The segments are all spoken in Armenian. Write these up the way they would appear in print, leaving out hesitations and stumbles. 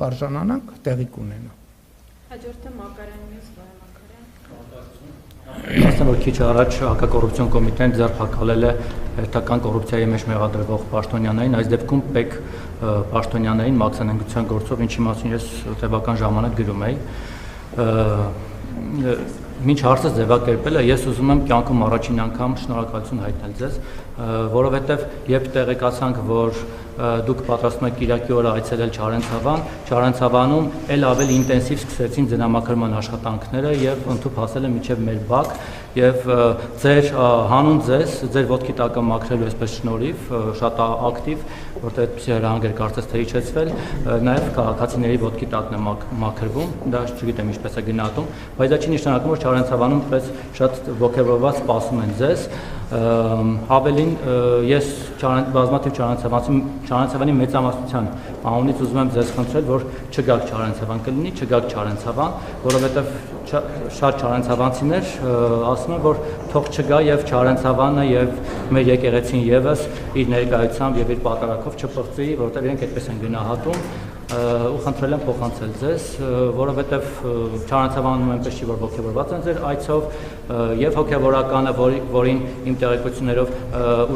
կարժանանանք, տեղի կունենա։ Հաջորդը Մակարյան մյուս Ասեմ, որ քիչ առաջ հակակոռուպցիոն կոմիտեն ձեռնարկել է հերթական կոռուպցիայի մեջ մեղադրվող պաշտոնյաներին, այս դեպքում Պեկ պաշտոնյաներին մաքսանենգության գործով, ինչի մասին ես տևական ժամանակ գրում էի։ Մինչ հարցը ձևակերպելը ես ուզում եմ կյանքում առաջին անգամ շնորհակալություն հայտնել ձեզ, որովհետև երբ տեղեկացանք, որ դուք պատրաստում եք Կիրակի օրը այցելել Չարենցավանում էլ ավելի ինտենսիվ սկսեցին ձնամաքրման աշխատանքները եւ ընդհանուր հասել է մինչեւ մեր բակ եւ ձեր հանուն ձեզ ձեր ոտքի տակը մաքրելու այսպես շնորհիվ շատ ակտիվ, որտեղ այդպիսի հրահանգ էր կարծես թե իջեցվել, նաեւ քաղաքացիների ոտքի տակն է մաքրվում, դա չգիտեմ ինչպես է գնահատում, բայց դա չի նշանակում, որ Չարենցավանում պես շատ ողջավորված սպասում են ձեզ։ Ավելին ես բազմաթիվ Չարենցավանի մեծամասնության անունից ուզում եմ ձեզ խնդրել, որ չգաք Չարենցավան, կլինի չգաք Չարենցավան, որովհետև շատ չարենցավանցիներ ասում են, որ թող չգա եւ Չարենցավանը եւ մեր եկեղեցին եւս իր ներկայությամբ եւ իր պատարակով չփոխվի, որովհետեւ իրենք այդպես են գնահատում ու խնդրել եմ փոխանցել ձեզ, որովհետև Չարենցավանում այնպես չի, որ ողջավորված են ձեր այցով եւ հոգեվորականը, որին իմ տեղեկություններով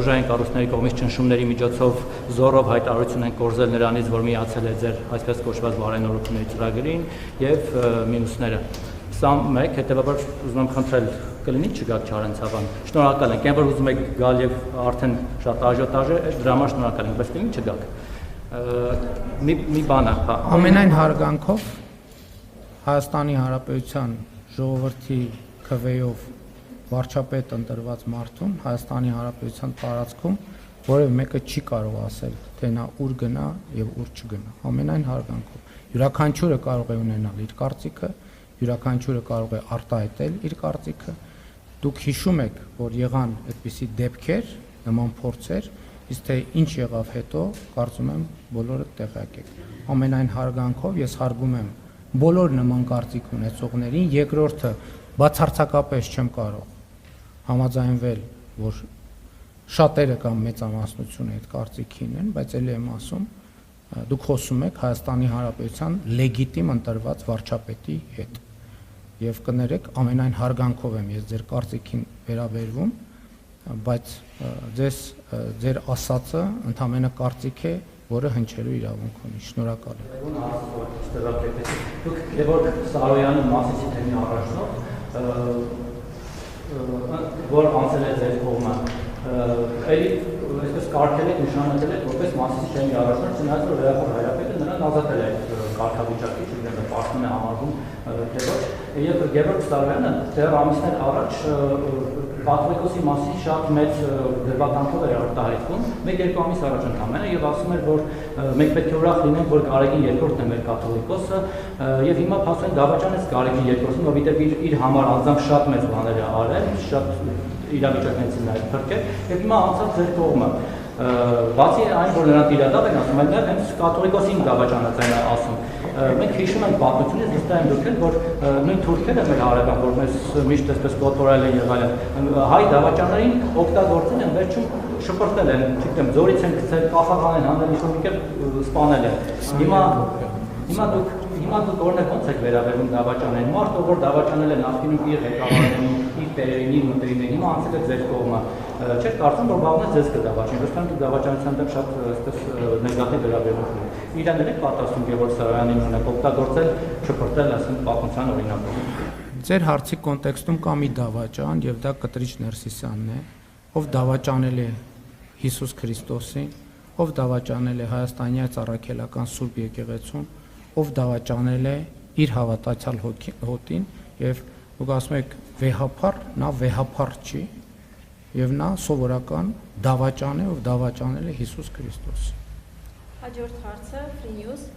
ուժային կառույցների կողմից ճնշումների միջոցով զորով հայտարարություն են կորզել նրանից, որ միացել է ձեր այսպես կոչված բարենորությունների ծրագրին եւ մյուսները։ Սա մեկ, հետեւաբար ուզում եմ խնդրել կլինի չգաք Չարենցավան։ Շնորհակալ ենք, այն որ ուզում եք գալ եւ արդեն շատ աժիոտաժ է, դրա համար շնորհակալ ենք, բայց կլինի չգաք։ Մի բան է, հա։ Ամենայն հարգանքով Հայաստանի Հանրապետության ժողովրդի քվեով վարչապետ ընտրված մարդուն Հայաստանի Հանրապետության տարածքում որևէ մեկը չի կարող ասել, թե նա ուր գնա եւ ուր չգնա։ Ամենայն հարգանքով։ Յուրաքանչյուրը կարող է ունենալ իր կարծիքը, յուրաքանչյուրը կարող է արտահայտել իր կարծիքը։ Դուք հիշում եք, որ եղան այդպիսի դեպքեր, նման փորձեր, իսկ թե ինչ եղավ հետո, կարծում եմ բոլորը տեղյակ եք։ Ամենայն հարգանքով ես հարգում եմ բոլոր նման կարծիք ունեցողներին, երկրորդը բացարձակապես չեմ կարող համաձայնվել, որ շատերը կամ մեծամասնությունը այդ կարծիքին են, բայց ելի եմ ասում, դուք խոսում եք Հայաստանի Հանրապետության լեգիտիմ ընտրված վարչապետի հետ։ Եվ կներեք, ամենայն հարգանքով եմ ես ձեր կարծիքին վերաբերվում, բայց ձեր ասածը ընդամենը կարծիք է, որը հնչելու իրավունք ունի։ Շնորհակալ եմ։ Դուք Գևորգ Սարոյանի Մասիսի թեմի առաջնորդ, որ անցել է ձեր կողմը, էլի այսպես կարգել եք, նշանակել եք, որպես Մասիսի թեմի առաջնորդ, չնայած որ Վերախոր Հայրապետը նրան ազատել է այդ կարգավիճակից, չգիտեմ, պաշտպան է համարվում, թե ոչ, եւ Գևորգ Սարոյանը դեռ ամիսներ առաջ կաթողիկոսի մասին շատ մեծ դրվատանքով էր արտահայտվում, 1-2 ամիս առաջ ընդամենը եւ ասում էր, որ մենք պետք է ուրախ լինենք, որ Գարեգին երկրորդն է մեր կաթողիկոսը եւ հիմա փաստորեն դավաճանեց Գարեգին երկրորդին, որովհետեւ իր համար անձամբ շատ մեծ բաներ է արել, շատ իրավիճակներից նաև փրկել եւ հիմա անցած ձեր կողմը բացի այն, որ նրանք իրադարձ են ասում, այլ նաև հենց կաթողիկոսին դավաճանած են ասում։ Մենք հիշում ենք պատմությունից, վստահ եմ դուք եք, որ նույն թուրքերը մեր հարևան, որ մեզ միշտ այսպես կոտորել են եւ այլն, հայ դավաճաններին օգտագործել են, վերջում շփրտել են, չգիտեմ, ձորից են գցել, կախաղան են հանել, ինչ-որ մի կերպ սպանել են։ Հիմա դուք օրինակ ոնց եք վերաբերվում դավաճաններին, մարդը որ դավաճանել է նախկինում իր ղեկավարներին, իր տերերին, իր մտերիմներին, հիմա անցել է ձեր կողմը, չեք կարծում, որ վաղնա ձեզ կդավաճանի, ոչ թե դուք դավաճանության դեմ շատ այսպես նեգատիվ վերաբերմունք ունեք։ Իրան եք պատրաստում Գևորգ Սարոյանին օրինակ օգտագործել, շփրտել, ասենք պատմության օրինակով։ Ձեր հարցի կոնտեքստում կա մի դավաճան եւ դա Կտրիչ Ներսիսյանն է, ով դավաճանել է Հիսուս Քրիստոսին, ով դավաճանել է Հայաստանյան Առաքելական Սուրբ Եկեղեցուն, ով դավաճանել է իր հավատացյալ հոտին եւ դուք ասում եք վեհապար, նա վեհապար չի եւ նա սովորական դավաճան է, ով դավաճանել է Հիսուս Քրիստոսին։ Հաջորդ հարցը Free News